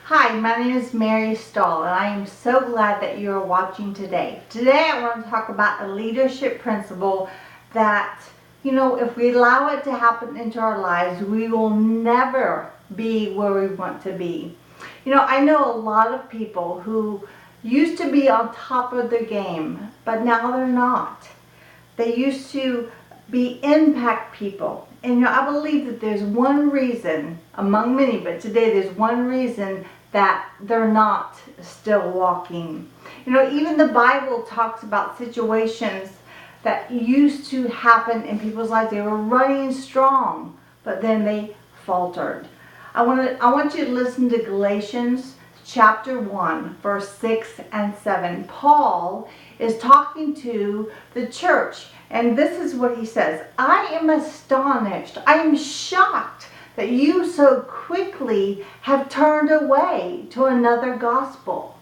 Hi, my name is Mary Stahl, and I am so glad that you are watching today. Today I want to talk about a leadership principle that, if we allow it to happen into our lives, we will never be where we want to be. I know a lot of people who used to be on top of their game, but now they're not. They used to be impact people. And I believe that there's one reason, among many, but today there's one reason that they're not still walking. Even the Bible talks about situations that used to happen in people's lives. They were running strong, but then they faltered. I want you to listen to Galatians chapter 1, verse 6 and 7. Paul is talking to the church, and this is what he says. I am astonished. I am shocked that you so quickly have turned away to another gospel.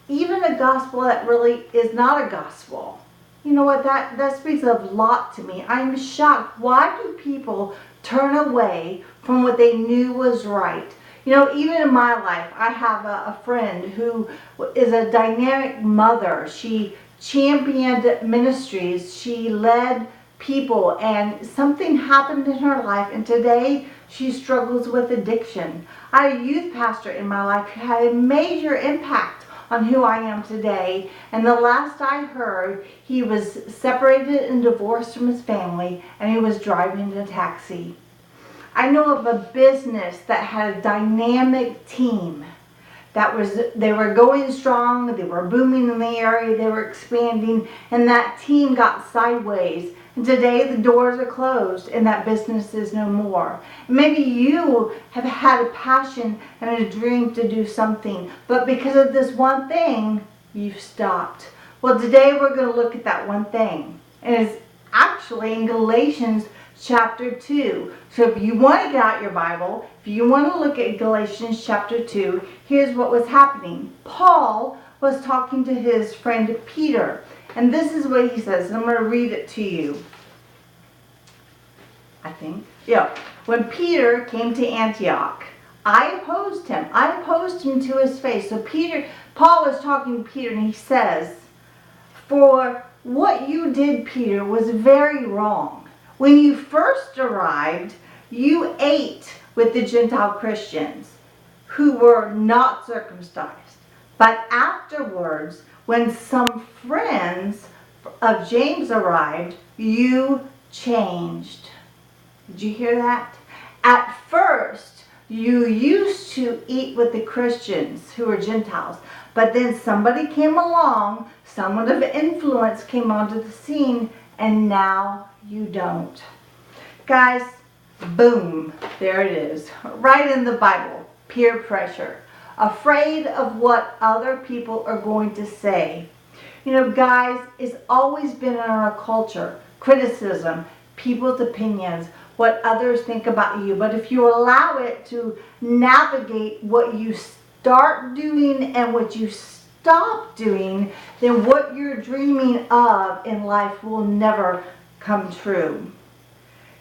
Even a gospel that really is not a gospel. You know what? That speaks a lot to me. I'm shocked. Why do people turn away from what they knew was right? Even in my life, I have a friend who is a dynamic mother. She championed ministries. She led people, and something happened in her life, and today she struggles with addiction. I had a youth pastor in my life who had a major impact on who I am today, and the last I heard, he was separated and divorced from his family, and he was driving a taxi. I know of a business that had a dynamic team. They were going strong, they were booming in the area, they were expanding, and that team got sideways. And today the doors are closed and that business is no more. Maybe you have had a passion and a dream to do something, but because of this one thing, you've stopped. Well, today we're going to look at that one thing. And it's actually in Galatians chapter 2. So if you want to get out your Bible, if you want to look at Galatians chapter 2, here's what was happening. Paul was talking to his friend Peter. And this is what he says. And I'm going to read it to you. I think. Yeah. When Peter came to Antioch, I opposed him. I opposed him to his face. So Paul was talking to Peter, and he says, "For what you did, Peter, was very wrong. When you first arrived, you ate with the Gentile Christians who were not circumcised. But afterwards, when some friends of James arrived, you changed." Did you hear that? At first, you used to eat with the Christians who were Gentiles. But then somebody came along, someone of influence came onto the scene, and now you don't. Guys, boom, there it is. Right in the Bible, peer pressure. Afraid of what other people are going to say. Guys, it's always been in our culture. Criticism, people's opinions, what others think about you. But if you allow it to navigate what you start doing and what you stop doing, then what you're dreaming of in life will never come true.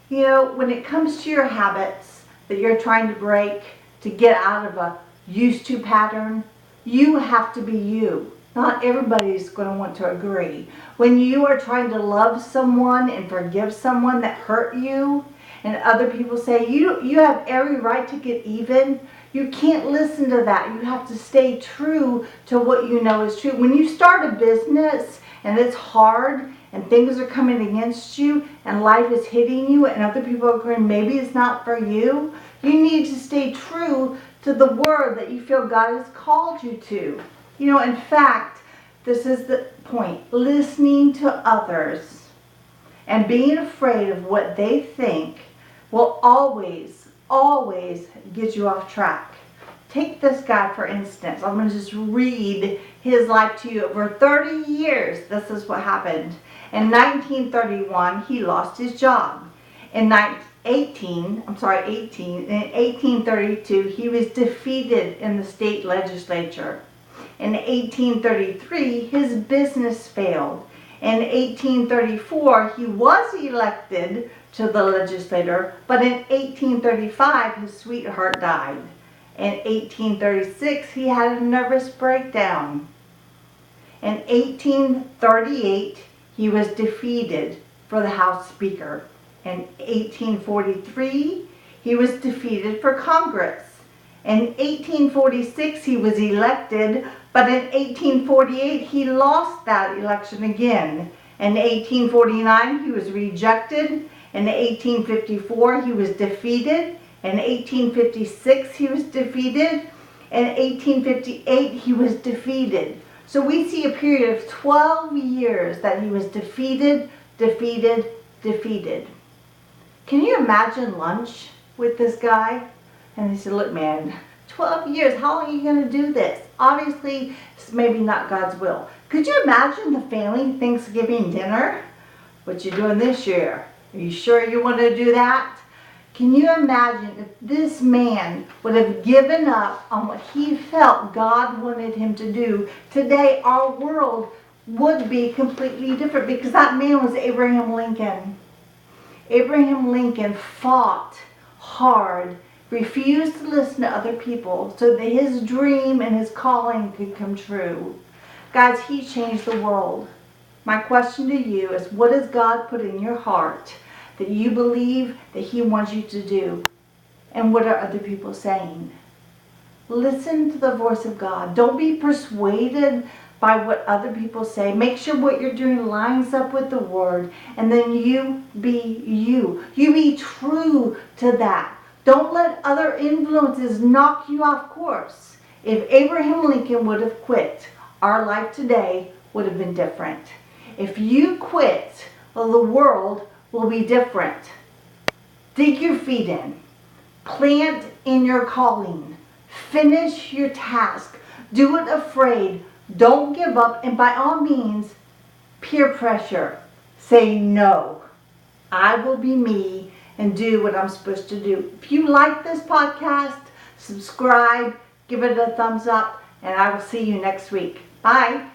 When it comes to your habits that you're trying to break to get out of a used to pattern, you have to be you. Not everybody's going to want to agree. When you are trying to love someone and forgive someone that hurt you, and other people say, you have every right to get even, you can't listen to that. You have to stay true to what you know is true. When you start a business and it's hard and things are coming against you and life is hitting you and other people are going, maybe it's not for you, you need to stay true to the word that you feel God has called you to. In fact, this is the point. Listening to others and being afraid of what they think will always get you off track. Take this guy, for instance. I'm going to just read his life to you. Over 30 years, this is what happened. In 1931, he lost his job. In 1832, he was defeated in the state legislature. In 1833, his business failed. In 1834, he was elected to the legislature, but in 1835, his sweetheart died. In 1836, he had a nervous breakdown. In 1838, he was defeated for the House Speaker. In 1843, he was defeated for Congress. In 1846, he was elected, but in 1848, he lost that election again. In 1849, he was rejected. In 1854, he was defeated. In 1856, he was defeated. In 1858, he was defeated. So we see a period of 12 years that he was defeated, defeated, defeated. Can you imagine lunch with this guy? And he said, look man, 12 years, how long are you going to do this? Obviously, it's maybe not God's will. Could you imagine the family Thanksgiving dinner? What you doing this year? Are you sure you want to do that? Can you imagine if this man would have given up on what he felt God wanted him to do? Today, our world would be completely different because that man was Abraham Lincoln. Abraham Lincoln fought hard, refused to listen to other people so that his dream and his calling could come true. Guys, he changed the world. My question to you is, what has God put in your heart that you believe that he wants you to do? And what are other people saying? Listen to the voice of God. Don't be persuaded by what other people say. Make sure what you're doing lines up with the word. And then you be you. You be true to that. Don't let other influences knock you off course. If Abraham Lincoln would have quit, our life today would have been different. If you quit, well, the world will be different. Dig your feet in. Plant in your calling. Finish your task. Do it afraid. Don't give up. And by all means, peer pressure. Say no. I will be me and do what I'm supposed to do. If you like this podcast, subscribe, give it a thumbs up, and I will see you next week. Bye.